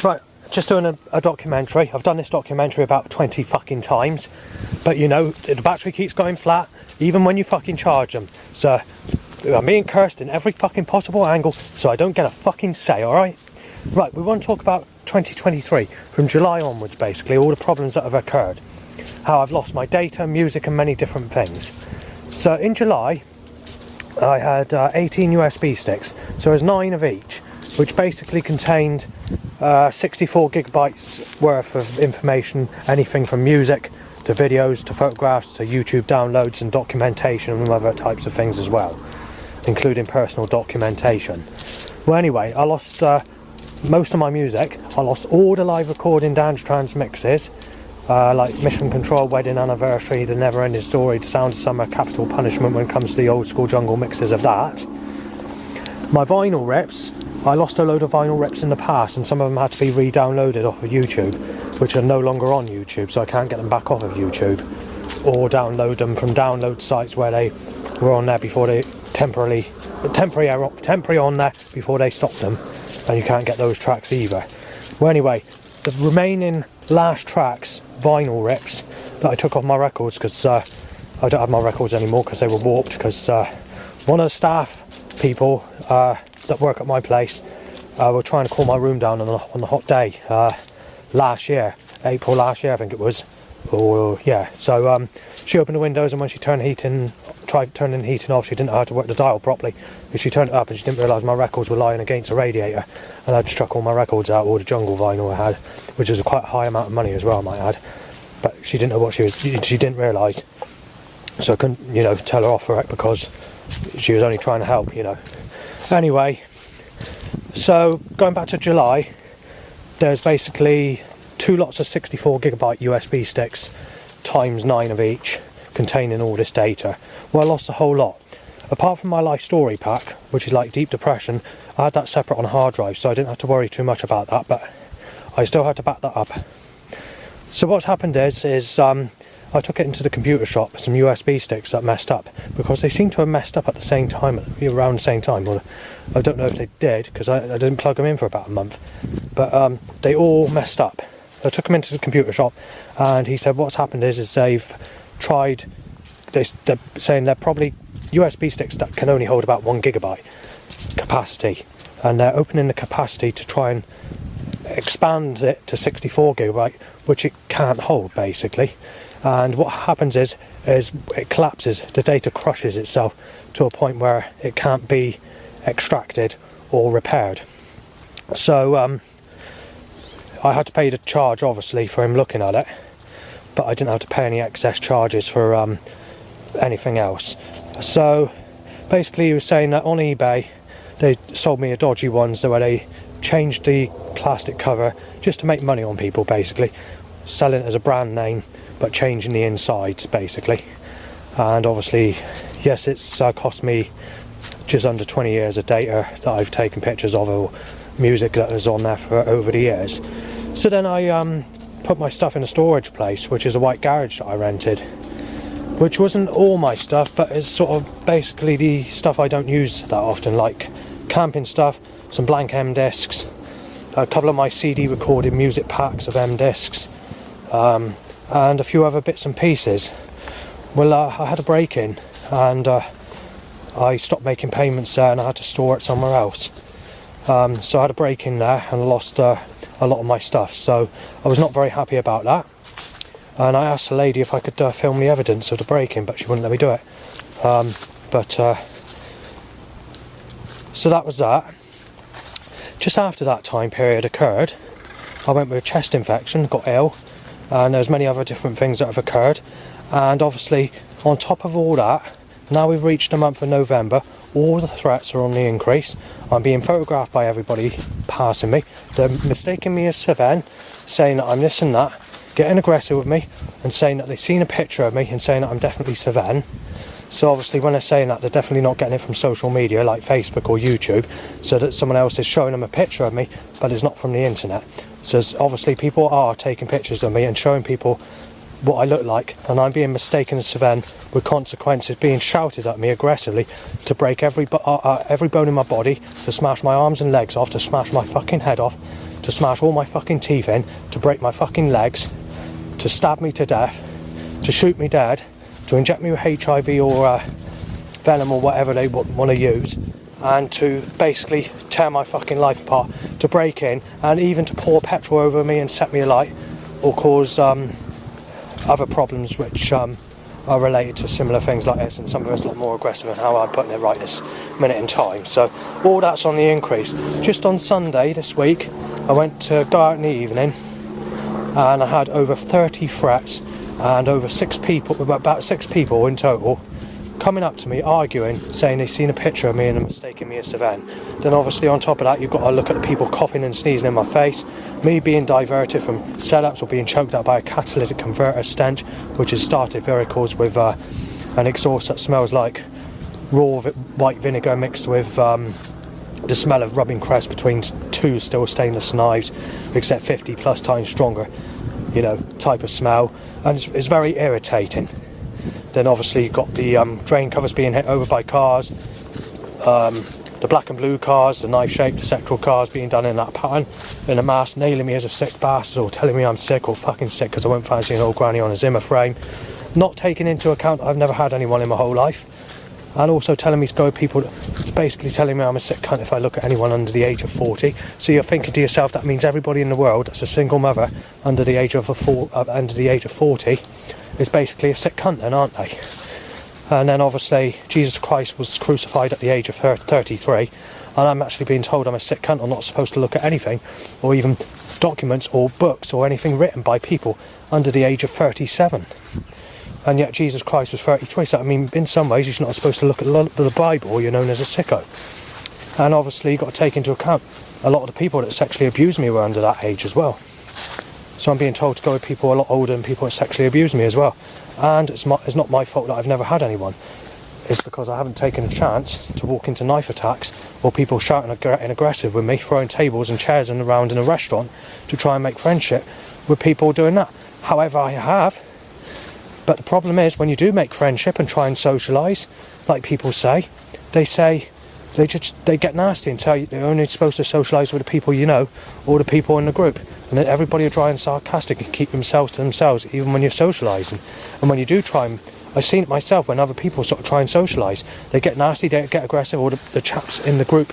Right, just doing a documentary. I've done this documentary about 20 fucking times, but you know, the battery keeps going flat, even when you fucking charge them. So, I'm being cursed in every fucking possible angle, so I don't get a fucking say, alright? Right, we want to talk about 2023, from July onwards basically, all the problems that have occurred. How I've lost my data, music and many different things. So in July, I had 18 USB sticks, so there's 9 of each, which basically contained 64 gigabytes worth of information, anything from music to videos to photographs to YouTube downloads and documentation and other types of things as well, including personal documentation. Well, anyway, I lost most of my music. I lost all the live recording dance trance mixes, like Mission Control, Wedding Anniversary, The Never Ending Story, The Sound of Summer, Capital Punishment when it comes to the old school jungle mixes of that. My vinyl rips, I lost a load of vinyl rips in the past, and some of them had to be re-downloaded off of YouTube, which are no longer on YouTube, so I can't get them back off of YouTube, or download them from download sites where they were on there before they temporary on there before they stopped them, and you can't get those tracks either. Well, anyway, the remaining last tracks, vinyl rips that I took off my records, because I don't have my records anymore because they were warped, because one of the staff people that work at my place were trying to cool my room down on the hot day last year, April last year I think it was. So she opened the windows, and when she tried turning the heating off, she didn't know how to work the dial properly, but she turned it up and she didn't realise my records were lying against the radiator, and I'd struck all my records out, all the jungle vinyl I had, which is a quite high amount of money as well, I might add, but she didn't know what she didn't realise, so I couldn't, you know, tell her off for it because she was only trying to help, you know. Anyway, so going back to July, there's basically 2 lots of 64 gigabyte USB sticks times 9 of each containing all this data. Well, I lost a whole lot. Apart from my life story pack, which is like Deep Depression, I had that separate on a hard drive, so I didn't have to worry too much about that, but I still had to back that up. So what's happened is I took it into the computer shop, some USB sticks that messed up, because they seem to have messed up at the same time, around the same time. Well, I don't know if they did, because I didn't plug them in for about a month, but they all messed up. I took them into the computer shop, and he said what's happened is they've tried, they're saying they're probably USB sticks that can only hold about 1 gigabyte capacity, and they're opening the capacity to try and expand it to 64 gigabyte, which it can't hold basically. And what happens is it collapses, the data crushes itself to a point where it can't be extracted or repaired. So I had to pay the charge obviously for him looking at it, but I didn't have to pay any excess charges for anything else. So basically he was saying that on eBay they sold me a dodgy ones where they changed the plastic cover just to make money on people, basically selling it as a brand name but changing the insides basically. And obviously, yes, it's cost me just under 20 years of data that I've taken pictures of, or music that was on there for over the years. So then I put my stuff in a storage place, which is a white garage that I rented, which wasn't all my stuff, but it's sort of basically the stuff I don't use that often, like camping stuff, some blank M discs, a couple of my CD recorded music packs of M discs, and a few other bits and pieces. Well, I had a break-in, and I stopped making payments there, and I had to store it somewhere else. So I had a break-in there, and I lost a lot of my stuff. So I was not very happy about that. And I asked the lady if I could film the evidence of the break-in, but she wouldn't let me do it. So that was that. Just after that time period occurred, I went with a chest infection, got ill, and there's many other different things that have occurred. And obviously, on top of all that, now we've reached the month of November, all the threats are on the increase. I'm being photographed by everybody passing me. They're mistaking me as Seven, saying that I'm this and that, getting aggressive with me, and saying that they've seen a picture of me and saying that I'm definitely Seven. So obviously when they're saying that, they're definitely not getting it from social media like Facebook or YouTube, so that someone else is showing them a picture of me, but it's not from the internet. So obviously people are taking pictures of me and showing people what I look like, and I'm being mistaken as Seven, with consequences being shouted at me aggressively to break every bone in my body, to smash my arms and legs off, to smash my fucking head off, to to smash all my fucking teeth in, to break my fucking legs, to stab me to death, to shoot me dead, to inject me with HIV or venom or whatever they want to use, and to basically tear my fucking life apart, to break in, and even to pour petrol over me and set me alight, or cause other problems which are related to similar things like this, and some of us a lot more aggressive in how I'm putting it right this minute in time. So all that's on the increase. Just on Sunday this week, I went to go out in the evening, and I had over 30 threats and over about six people in total, coming up to me, arguing, saying they've seen a picture of me and are mistaking me as Sven. Then obviously on top of that, you've got to look at the people coughing and sneezing in my face, me being diverted from setups or being choked up by a catalytic converter stench, which has started vehicles with an exhaust that smells like raw white vinegar mixed with the smell of rubbing crest between two still stainless knives, except 50 plus times stronger, type of smell, and it's very irritating. Then obviously you've got the drain covers being hit over by cars, the black and blue cars, the knife-shaped sexual cars being done in that pattern, in a mass, nailing me as a sick bastard, or telling me I'm sick or fucking sick because I won't fancy an old granny on a Zimmer frame, not taking into account I've never had anyone in my whole life, and also telling me to go with people, basically telling me I'm a sick cunt if I look at anyone under the age of 40. So you're thinking to yourself, that means everybody in the world that's a single mother under the age of 40 is basically a sick cunt then, aren't they? And then obviously Jesus Christ was crucified at the age of 33, and I'm actually being told I'm a sick cunt. I'm not supposed to look at anything, or even documents or books or anything written by people under the age of 37. And yet Jesus Christ was 33, so I mean, in some ways you're not supposed to look at the Bible, or you're known as a sicko. And obviously you've got to take into account a lot of the people that sexually abused me were under that age as well. So I'm being told to go with people a lot older than people that sexually abuse me as well. And it's not my fault that I've never had anyone. It's because I haven't taken a chance to walk into knife attacks or people shouting and aggressive with me, throwing tables and chairs around in a restaurant to try and make friendship with people doing that. However, I have. But the problem is, when you do make friendship and try and socialise, like people say, they get nasty and tell you they're only supposed to socialise with the people you know or the people in the group, and then everybody are dry and sarcastic and keep themselves to themselves even when you're socialising. And when you do try and, I've seen it myself, when other people sort of try and socialise, they get nasty, they get aggressive, or the chaps in the group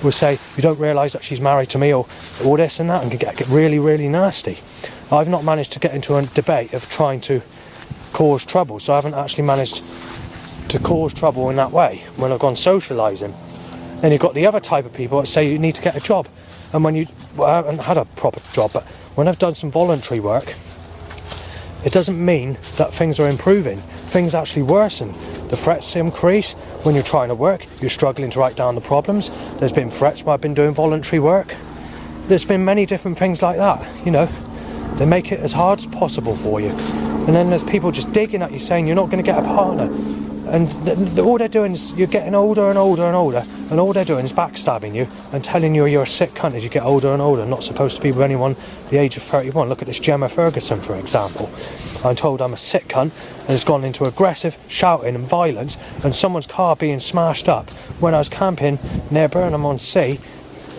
will say, you don't realise that she's married to me, or all this and that, and can get really, really nasty. I've not managed to get into a debate of trying to cause trouble, so I haven't actually managed to cause trouble in that way when I've gone socialising. Then you've got the other type of people that say you need to get a job, and when I haven't had a proper job, but when I've done some voluntary work, it doesn't mean that things are improving. Things actually worsen. The threats increase when you're trying to work, you're struggling to write down the problems. There's been threats when I've been doing voluntary work. There's been many different things like that, they make it as hard as possible for you. And then there's people just digging at you saying you're not going to get a partner. And all they're doing is you're getting older and older and older, and all they're doing is backstabbing you and telling you you're a sick cunt as you get older and older, not supposed to be with anyone the age of 31. Look at this Gemma Ferguson, for example. I'm told I'm a sick cunt and has gone into aggressive shouting and violence, and someone's car being smashed up when I was camping near Burnham-on-Sea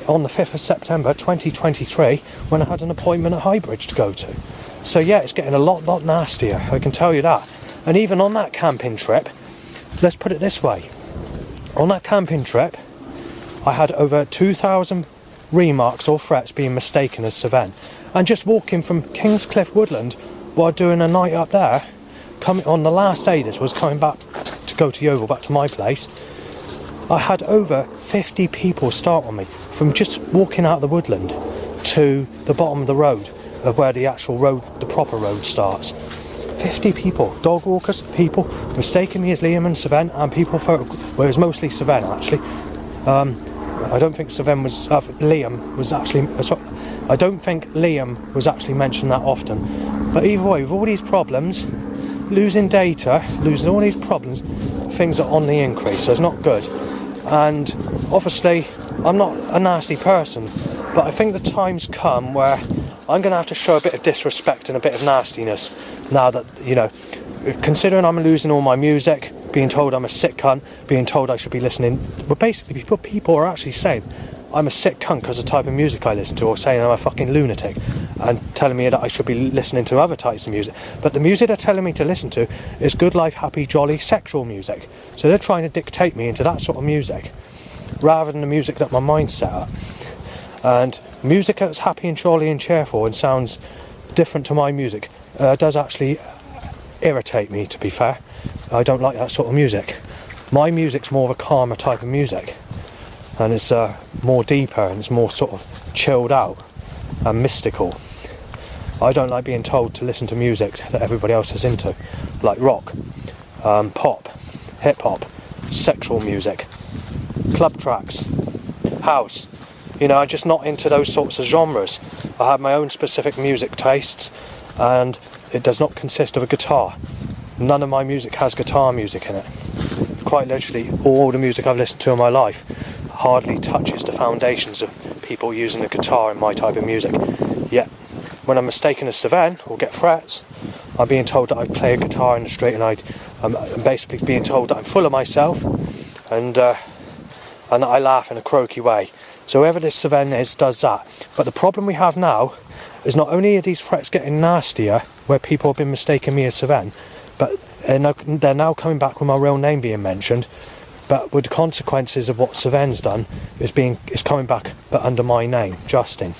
on the 5th of September 2023 when I had an appointment at Highbridge to go to. So yeah, it's getting a lot nastier, I can tell you that. And even on that camping trip, let's put it this way, on that camping trip I had over 2,000 remarks or threats being mistaken as Sven. And just walking from Kingscliff Woodland while doing a night up there, coming on the last day this was, coming back to go to Yeovil, back to my place, I had over 50 people start on me from just walking out of the woodland to the bottom of the road of where the actual road, the proper road starts. 50 people, dog walkers, people mistaking me as Liam and Sven, and people well, it was mostly Sven actually. I don't think Sven was, Liam was actually, I don't think Liam was actually mentioned that often. But either way, with all these problems, losing data, losing all these problems, things are on the increase, so it's not good. And obviously, I'm not a nasty person, but I think the time's come where I'm going to have to show a bit of disrespect and a bit of nastiness now that, considering I'm losing all my music, being told I'm a sick cunt, being told I should be listening. But basically, people are actually saying I'm a sick cunt because of the type of music I listen to, or saying I'm a fucking lunatic and telling me that I should be listening to other types of music. But the music they're telling me to listen to is good life, happy, jolly, sexual music. So they're trying to dictate me into that sort of music rather than the music that my mind's set up. And music that's happy and jolly and cheerful and sounds different to my music does actually irritate me, to be fair. I don't like that sort of music. My music's more of a calmer type of music, and it's more deeper and it's more sort of chilled out and mystical. I don't like being told to listen to music that everybody else is into, like rock, pop, hip-hop, sexual music, club tracks, house. You know, I'm just not into those sorts of genres. I have my own specific music tastes, and it does not consist of a guitar. None of my music has guitar music in it. Quite literally, all the music I've listened to in my life hardly touches the foundations of people using a guitar in my type of music. Yet, when I'm mistaken as Sven or get frets, I'm being told that I play a guitar in the street, and I'm basically being told that I'm full of myself, and I laugh in a croaky way. So whoever this Sven is does that. But the problem we have now is not only are these threats getting nastier, where people have been mistaking me as Sven, but they're now coming back with my real name being mentioned. But with the consequences of what Sven's done is coming back, but under my name, Justin.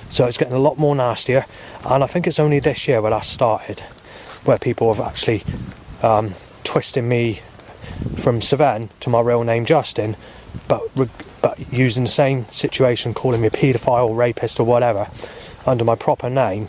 So it's getting a lot more nastier, and I think it's only this year where that started, where people have actually twisted me from Sven to my real name, Justin, but using the same situation, calling me a paedophile, rapist or whatever, under my proper name,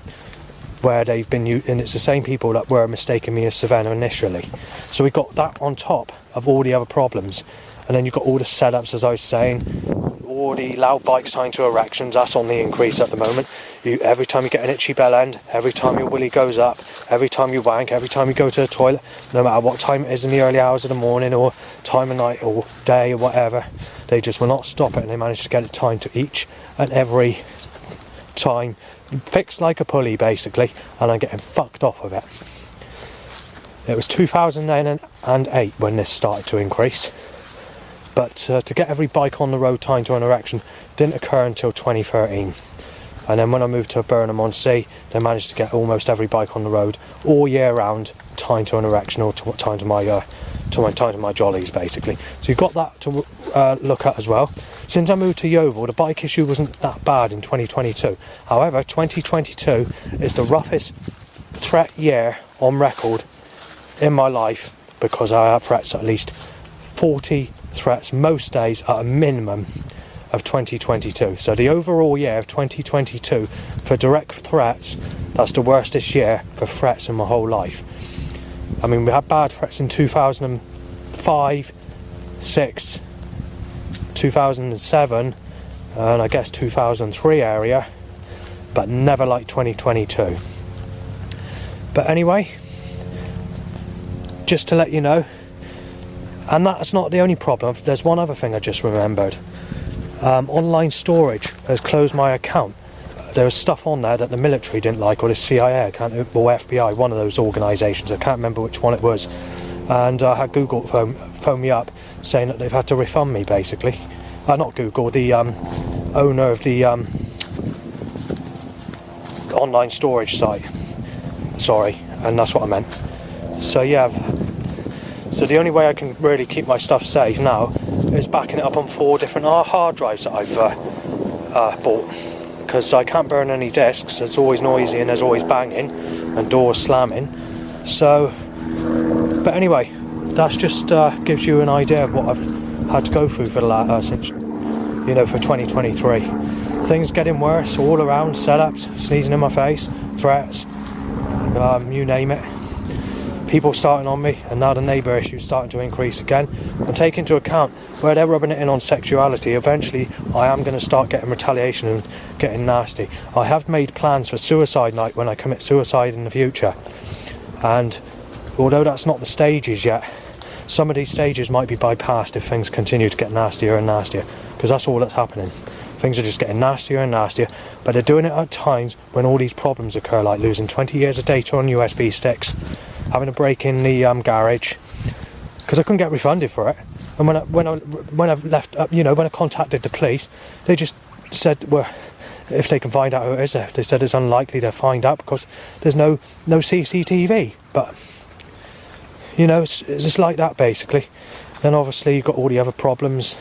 where they've been and it's the same people that were mistaking me as Savannah initially. So we got that on top of all the other problems, and then you've got all the setups, as I was saying, all the loud bikes tying to erections. That's on the increase at the moment. Every time you get an itchy bell end, every time your willy goes up, every time you wank, every time you go to the toilet, no matter what time it is in the early hours of the morning or time of night or day or whatever, they just will not stop it, and they manage to get it timed to each and every time, fixed like a pulley basically, and I'm getting fucked off of it. It was 2008 when this started to increase, but to get every bike on the road timed to an erection didn't occur until 2013. And then when I moved to Burnham-on-Sea, they managed to get almost every bike on the road all year round timed to an erection, or timed to my jollies basically. So you've got that to look at as well. Since I moved to Yeovil, the bike issue wasn't that bad in 2022. However, 2022 is the roughest threat year on record in my life, because I have threats, at least 40 threats most days at a minimum of 2022. So the overall year of 2022 for direct threats, that's the worst this year for threats in my whole life. I mean, we had bad threats in 2005, 6, 2007, and I guess 2003 area, but never like 2022. But anyway, just to let you know, and that's not the only problem. There's one other thing I just remembered. Online storage has closed my account. There was stuff on there that the military didn't like, or the CIA, or FBI, one of those organisations. I can't remember which one it was. And I had Google phone me up saying that they've had to refund me, basically. Not Google, the owner of the online storage site. Sorry, and that's what I meant. So yeah, so the only way I can really keep my stuff safe now is backing it up on 4 different hard drives that I've bought, because I can't burn any discs. It's always noisy and there's always banging and doors slamming. So, but anyway, that's just gives you an idea of what I've had to go through for the last since, for 2023. Things getting worse all around. Setups, sneezing in my face, threats, you name it. People starting on me, and now the neighbour issues starting to increase again. And take into account where they're rubbing it in on sexuality, eventually I am going to start getting retaliation and getting nasty. I have made plans for suicide night when I commit suicide in the future, and although that's not the stages yet, some of these stages might be bypassed if things continue to get nastier and nastier, because that's all that's happening. Things are just getting nastier and nastier, but they're doing it at times when all these problems occur, like losing 20 years of data on USB sticks, having a break in the garage, because I couldn't get refunded for it. And when I left, when I contacted the police, they just said, well, if they can find out who it is, they said it's unlikely to find out because there's no CCTV. But it's just like that basically. Then obviously you've got all the other problems.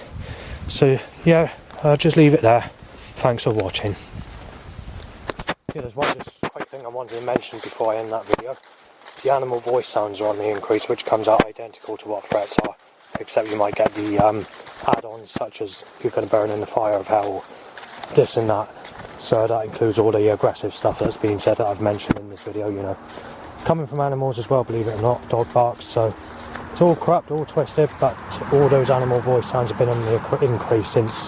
So yeah, I'll just leave it there. Thanks for watching. Yeah, there's one just quick thing I wanted to mention before I end that video. The animal voice sounds are on the increase, which comes out identical to what threats are, except you might get the add-ons such as you're going to burn in the fire of hell, this and that. So that includes all the aggressive stuff that's been said that I've mentioned in this video, Coming from animals as well, believe it or not, dog barks, so it's all corrupt, all twisted, but all those animal voice sounds have been on the increase since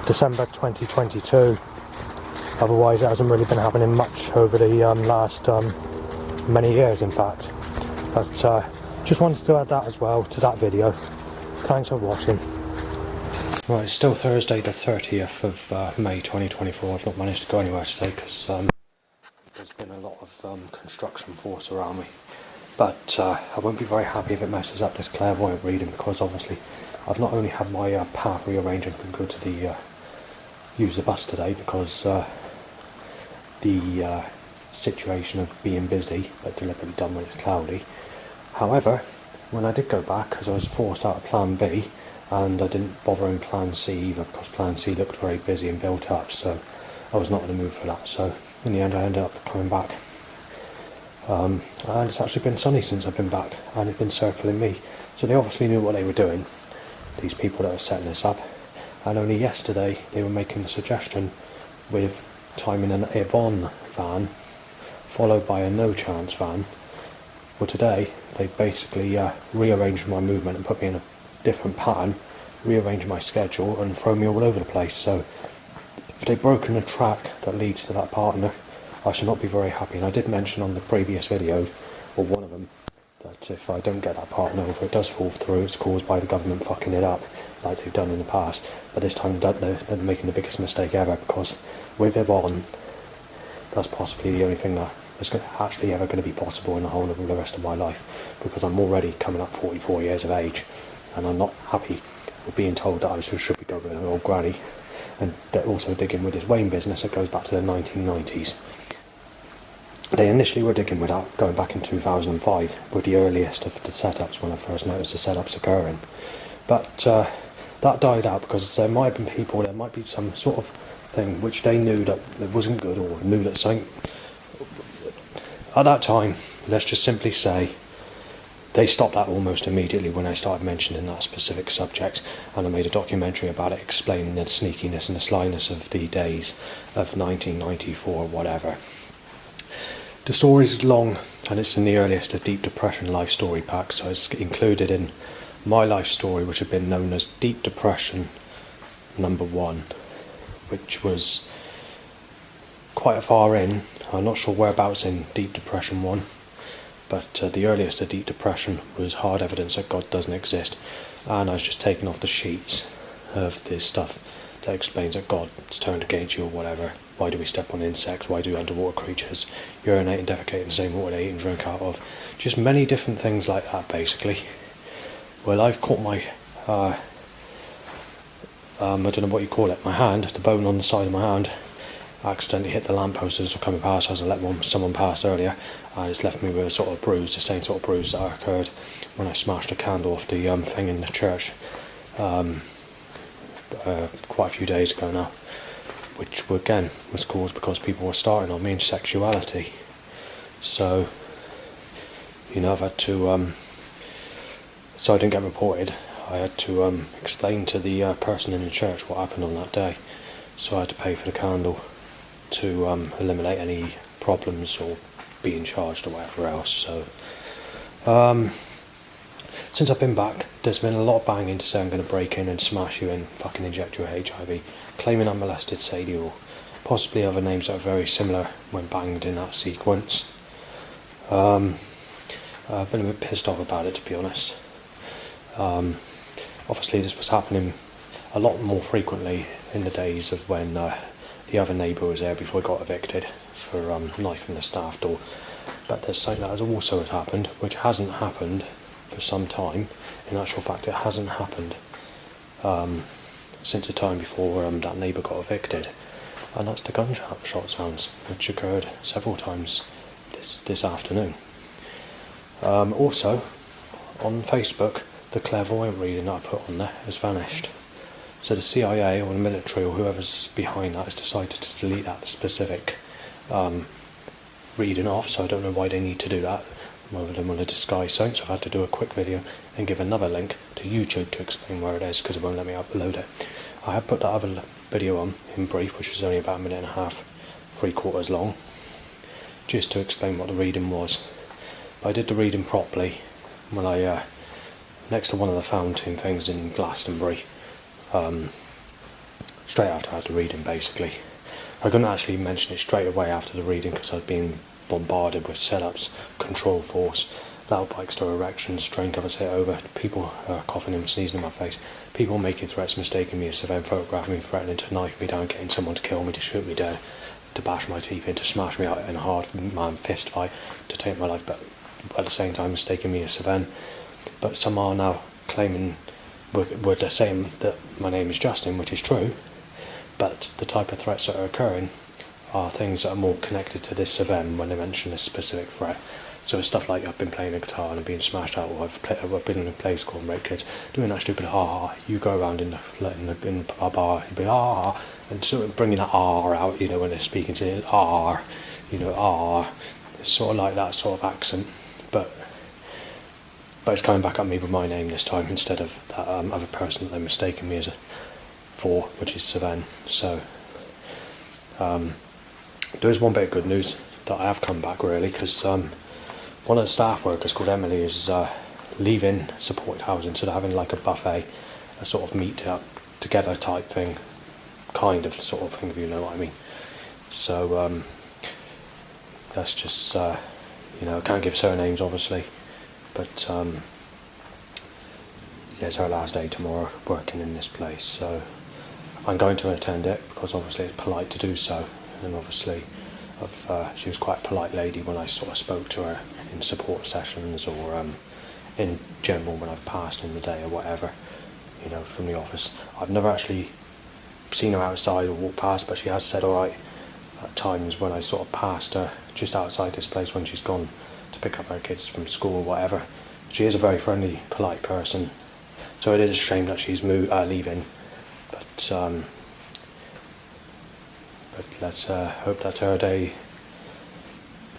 December 2022. Otherwise it hasn't really been happening much over the last many years in fact. But just wanted to add that as well to that video. Thanks for watching. Right, it's still Thursday the 30th of May 2024. I've not managed to go anywhere today because there's been a lot of construction force around me. But I won't be very happy if it messes up this clairvoyant reading, because obviously I've not only had my path rearranged and can go to the use the bus today because the situation of being busy but deliberately done when it's cloudy. However, when I did go back, because I was forced out of plan B, and I didn't bother in plan C either because plan C looked very busy and built up, so I was not in the mood for that. So in the end I ended up coming back. And it's actually been sunny since I've been back, and it's been circling me. So they obviously knew what they were doing, these people that are setting this up. And only yesterday they were making the suggestion with timing an Yvonne van followed by a no chance van. Well, today they basically rearranged my movement and put me in a different pattern, rearranged my schedule and thrown me all over the place. So if they've broken a track that leads to that partner, I should not be very happy. And I did mention on the previous videos, or one of them, that if I don't get that partner, or if it does fall through, it's caused by the government fucking it up like they've done in the past. But this time they're making the biggest mistake ever, because with Yvonne, that's possibly the only thing that is actually ever going to be possible in the whole of the rest of my life, because I'm already coming up 44 years of age and I'm not happy with being told that I should be going with an old granny. And they're also digging with this Wayne business that goes back to the 1990s. They initially were digging with that going back in 2005 with the earliest of the setups, when I first noticed the setups occurring. But that died out because there might have been people, there might be some sort of thing which they knew that it wasn't good, or knew that something. At that time, let's just simply say, they stopped that almost immediately when I started mentioning that specific subject, and I made a documentary about it explaining the sneakiness and the slyness of the days of 1994 or whatever. The story's long, and it's in the earliest of Deep Depression life story pack, so it's included in my life story, which had been known as Deep Depression #1, which was quite far in. I'm not sure whereabouts in Deep Depression 1, but the earliest of Deep Depression was Hard Evidence That God Doesn't Exist, and I was just taking off the sheets of this stuff that explains that God's turned against you or whatever. Why do we step on insects? Why do underwater creatures urinate and defecate in the same water they eat and drink out of? Just many different things like that, basically. Well, I've caught my, I don't know what you call it, my hand, the bone on the side of my hand, accidentally hit the lamppost as I was coming past, as I let someone past earlier, and it's left me with a sort of bruise, the same sort of bruise that occurred when I smashed a candle off the thing in the church quite a few days ago now, which again was caused because people were starting on me in sexuality. So, I've had to, so I didn't get reported, I had to explain to the person in the church what happened on that day. So I had to pay for the candle to eliminate any problems or being charged or whatever else. So since I've been back, there's been a lot of banging to say I'm going to break in and smash you and fucking inject you with HIV, claiming I molested Sadie, or possibly other names that are very similar when banged in that sequence. I've been a bit pissed off about it, to be honest. Obviously this was happening a lot more frequently in the days of when the other neighbour was there before he got evicted for knifing the staff door. But there's something that has also happened, which hasn't happened for some time. In actual fact, it hasn't happened since the time before that neighbour got evicted, and that's the gunshot sounds, which occurred several times this afternoon. Also, on Facebook, the clairvoyant reading that I put on there has vanished. So the CIA or the military or whoever's behind that has decided to delete that specific reading off, so I don't know why they need to do that. Whether they want to disguise something, so I've had to do a quick video and give another link to YouTube to explain where it is, because it won't let me upload it. I have put that other video on in brief, which is only about a minute and a half, 3/4 long, just to explain what the reading was. But I did the reading properly when I next to one of the fountain things in Glastonbury, straight after I had the reading basically. I couldn't actually mention it straight away after the reading because I'd been bombarded with setups, control force, loud bikes to erections, train covers hit over, people coughing and sneezing in my face, people making threats, mistaking me as Sven, photographing me, threatening to knife me down, getting someone to kill me, to shoot me down, to bash my teeth in, to smash me out in a hard man fist fight, to take my life, but at the same time mistaking me as Sven. But some are now claiming we're saying that my name is Justin, which is true, but the type of threats that are occurring are things that are more connected to this event when they mention a specific threat. So it's stuff like I've been playing a guitar and I'm being smashed out, or I've been in a place called Rape Kids, doing that stupid ha. You go around in a bar, you be ah, and sort of bringing that R out, you know, when they're speaking to it, R, you know, R. It's sort of like that sort of accent, but it's coming back at me with my name this time instead of that other person that they're mistaking me as for, which is Sven. So there is one bit of good news that I have come back really, because one of the staff workers called Emily is leaving supported housing, so they're having like a buffet, a sort of meet up together type thing, kind of sort of thing, if you know what I mean. So that's just you know, I can't give surnames obviously, but yeah, it's her last day tomorrow working in this place, so I'm going to attend it because obviously it's polite to do so, and obviously she was quite a polite lady when I sort of spoke to her in support sessions, or in general when I've passed in the day or whatever, you know, from the office. I've never actually seen her outside or walked past, but she has said alright at times when I sort of passed her just outside this place when she's gone to pick up her kids from school or whatever. She is a very friendly, polite person, so it is a shame that she's leaving, but let's hope that her day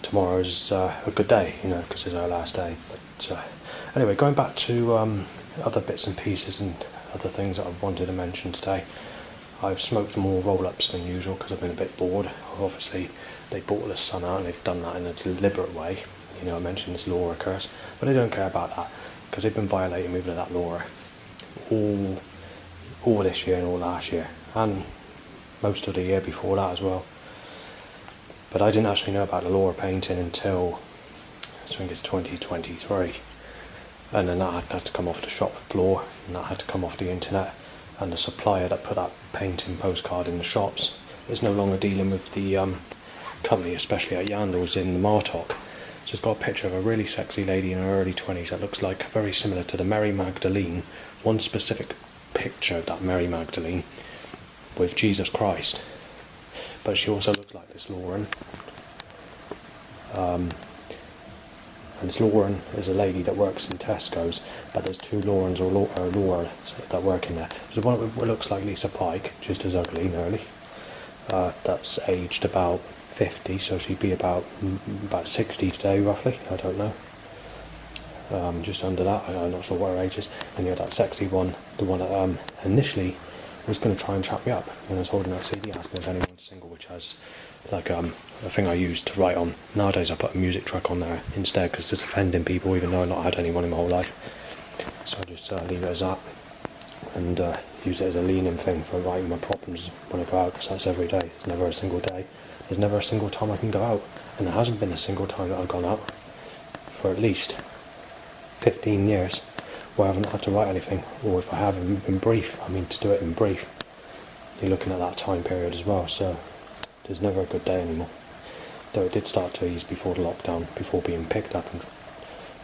tomorrow is a good day, you know, because it's her last day. But anyway, going back to other bits and pieces and other things that I wanted to mention today. I've smoked more roll-ups than usual because I've been a bit bored. Obviously, they bought the sun out and they've done that in a deliberate way. You know, I mentioned this Laura curse, but they don't care about that because they've been violating me with that Laura all this year and all last year, and most of the year before that as well. But I didn't actually know about the Laura painting until I think it's 2023, and then that had to come off the shop floor, and that had to come off the internet, and the supplier that put that painting postcard in the shops is no longer dealing with the company, especially at Yandles in the Martok. So it's got a picture of a really sexy lady in her early 20s that looks like very similar to the Mary Magdalene, one specific picture of that Mary Magdalene with Jesus Christ. But she also looks like this Lauren. And this Lauren is a lady that works in Tesco's, but there's two Laurens or Laura that work in there. There's one that looks like Lisa Pike, just as ugly nearly. That's aged about 50, so she'd be about 60 today roughly, I don't know. Just under that, I'm not sure what her age is. And you had that sexy one, the one that initially was going to try and chat me up when I was holding that CD, asking if anyone's single, which has like a thing I used to write on. Nowadays I put a music track on there instead because it's offending people, even though I've not had anyone in my whole life. So I just leave it as that, and use it as a leaning thing for writing my problems when I go out, because that's every day. It's never a single day. There's never a single time I can go out, and there hasn't been a single time that I've gone out for at least 15 years where I haven't had to write anything, or if I have in brief, I mean to do it in brief. You're looking at that time period as well, so there's never a good day anymore. Though it did start to ease before the lockdown, before being picked up and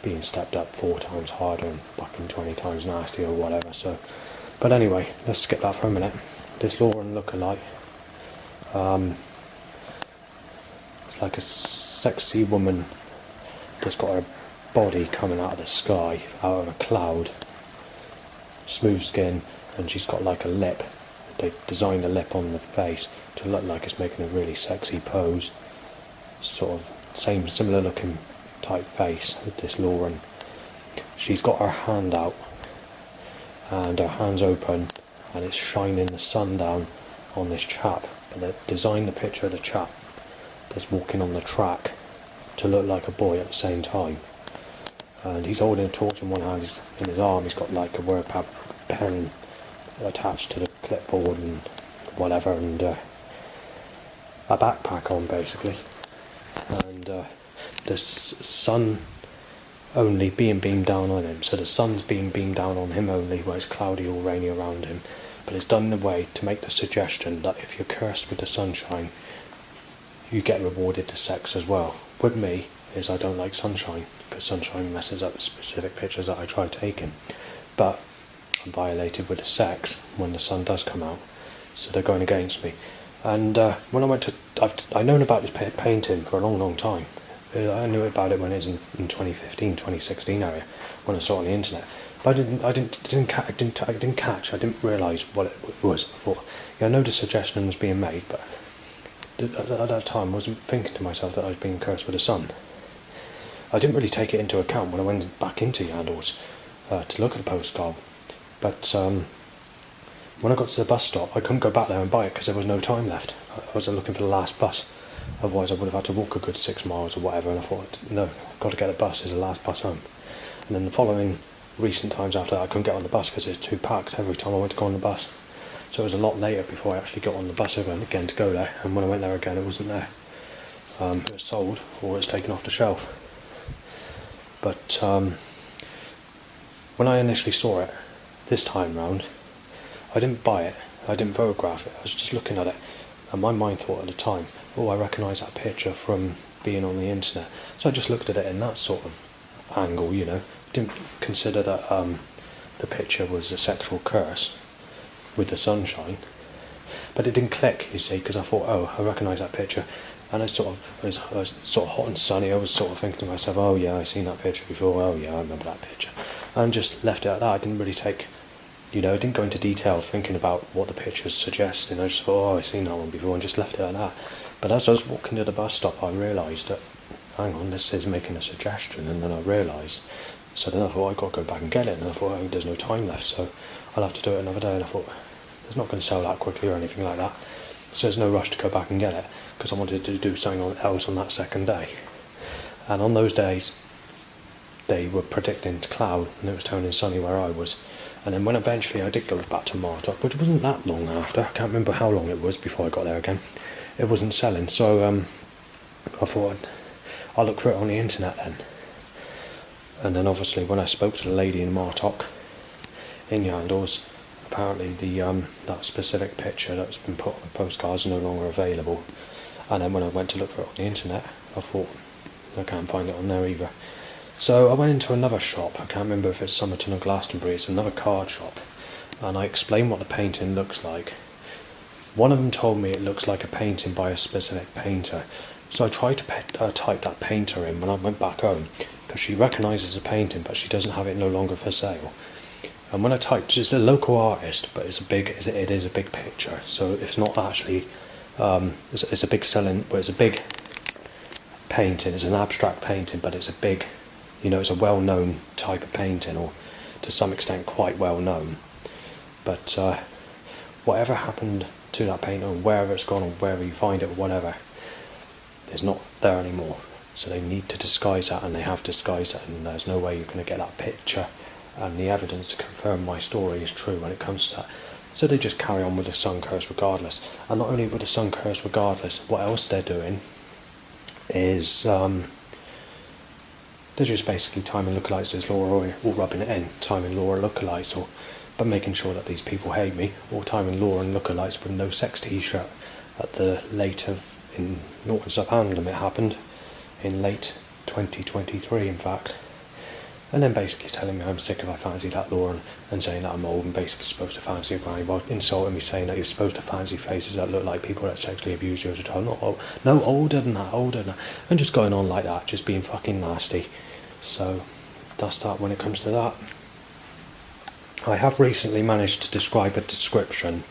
being stepped up 4 times harder and fucking 20 times nastier or whatever. So, but anyway, let's skip that for a minute. This Lauren lookalike, it's like a sexy woman that's got her body coming out of the sky, out of a cloud, smooth skin, and she's got like a lip. They designed a lip on the face to look like it's making a really sexy pose. Sort of similar looking type face with this Lauren. She's got her hand out and her hand's open and it's shining the sun down on this chap. But they designed the picture of the chap that's walking on the track to look like a boy at the same time. And he's holding a torch in one hand, in his arm he's got like a WordPad pen attached to the clipboard and whatever, and a backpack on basically. And the sun only being beamed down on him, so the sun's being beamed down on him only, where it's cloudy or rainy around him. But it's done in a way to make the suggestion that if you're cursed with the sunshine, you get rewarded to sex as well. With me, is I don't like sunshine, because sunshine messes up specific pictures that I try taking. But I'm violated with the sex when the sun does come out, so they're going against me. And when I went to, I've known about this painting for a long time. I knew about it when it was in 2015, 2016 area, when I saw it on the internet. But I didn't realise what it was. I thought, I know the suggestion was being made, but at that time I wasn't thinking to myself that I was being cursed with the sun. I didn't really take it into account when I went back into Yandles to look at the postcard. But when I got to the bus stop, I couldn't go back there and buy it because there was no time left. I was looking for the last bus. Otherwise I would have had to walk a good 6 miles or whatever, and I thought, no, I've got to get a bus, it's the last bus home. And then the following recent times after that, I couldn't get on the bus because it was too packed every time I went to go on the bus. So it was a lot later before I actually got on the bus again to go there, and when I went there again it wasn't there. It was sold or it was taken off the shelf. But when I initially saw it this time round, I didn't buy it, I didn't photograph it, I was just looking at it, and my mind thought at the time, oh, I recognise that picture from being on the internet. So I just looked at it in that sort of angle, didn't consider that the picture was a sexual curse with the sunshine. But it didn't click, you see, because I thought, oh, I recognise that picture. And I was sort of hot and sunny. I was sort of thinking to myself, oh yeah, I've seen that picture before. Oh yeah, I remember that picture. And just left it at that. I didn't really take, I didn't go into detail thinking about what the picture's suggesting. I just thought, oh, I've seen that one before, and just left it at that. But as I was walking to the bus stop, I realised that, hang on, this is making a suggestion. And then I realised, so then I thought, I've got to go back and get it. And I thought, oh, there's no time left, so I'll have to do it another day. And I thought, it's not going to sell that quickly or anything like that. So there's no rush to go back and get it, because I wanted to do something else on that second day. And on those days, they were predicting cloud, and it was turning sunny where I was. And then when eventually I did go back to Martok, which wasn't that long after, I can't remember how long it was before I got there again, it wasn't selling. So I thought, I'll look for it on the internet then. And then obviously when I spoke to the lady in Martok, in Yandles, apparently that specific picture that's been put on the postcards is no longer available. And then when I went to look for it on the internet, I thought, I can't find it on there either. So I went into another shop, I can't remember if it's Somerton or Glastonbury, it's another card shop, and I explained what the painting looks like. One of them told me it looks like a painting by a specific painter, so I tried to type that painter in when I went back home, because she recognises the painting but she doesn't have it no longer for sale. And when I typed, just a local artist, but it is a big picture, so it's not actually, it's a big selling, but it's a big painting, it's an abstract painting, but it's a big, it's a well-known type of painting, or to some extent quite well known. But whatever happened to that painting, or wherever it's gone, or wherever you find it, or whatever, it's not there anymore. So they need to disguise that, and they have disguised it, and there's no way you're going to get that picture and the evidence to confirm my story is true when it comes to that. So they just carry on with the sun curse regardless. And not only with the sun curse regardless, what else they're doing is they're just basically timing lookalikes as Laura, or rubbing it in, timing Laura lookalikes, but making sure that these people hate me, or timing Laura and lookalikes with no sex t-shirt at the in Norton Southampton. It happened in late 2023, in fact. And then basically telling me I'm sick if I fancy that Lauren, and saying that I'm old and basically supposed to fancy a granny, while insulting me, saying that you're supposed to fancy faces that look like people that sexually abuse you as a child. No, older than that. And just going on like that, just being fucking nasty. So that's that when it comes to that. I have recently managed to describe a description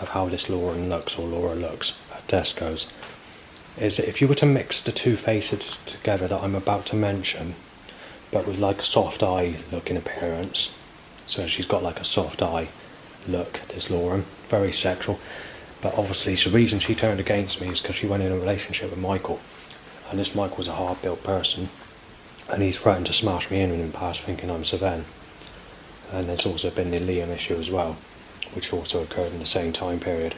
of how this Lauren looks, or Laura looks, at Tesco's. Is that if you were to mix the two faces together that I'm about to mention, but with like a soft eye look in appearance. So she's got like a soft eye look, this Lauren, very sexual. But obviously the reason she turned against me is because she went in a relationship with Michael. And this Michael was a hard-built person. And he's threatened to smash me in the past, thinking I'm Sven. And there's also been the Liam issue as well, which also occurred in the same time period.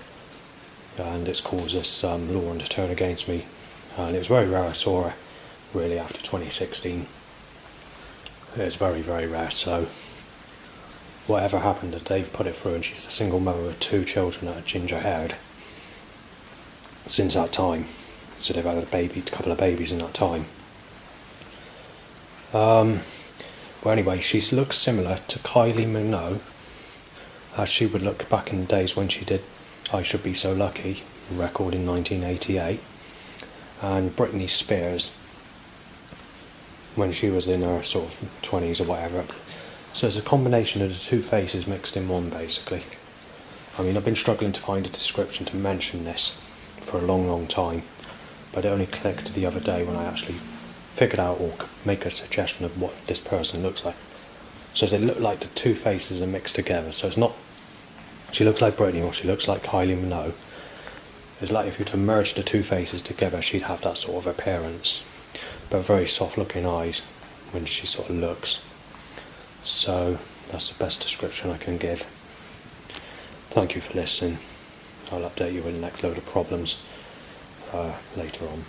And it's caused this Lauren to turn against me. And it was very rare I saw her, really, after 2016. It's very, very rare, so whatever happened, they've put it through, and she's a single mother with 2 children that are ginger-haired since that time. So they've had a couple of babies in that time. Well, anyway, she looks similar to Kylie Minogue, as she would look back in the days when she did I Should Be So Lucky, record in 1988, and Britney Spears, when she was in her sort of 20s or whatever. So it's a combination of the two faces mixed in one, basically. I mean, I've been struggling to find a description to mention this for a long, long time, but it only clicked the other day when I actually figured out or could make a suggestion of what this person looks like. So they look like the two faces are mixed together. So it's not, she looks like Britney or she looks like Kylie Minogue. It's like if you were to merge the two faces together, she'd have that sort of appearance, but very soft looking eyes when she sort of looks. So that's the best description I can give. Thank you for listening. I'll update you with the next load of problems later on.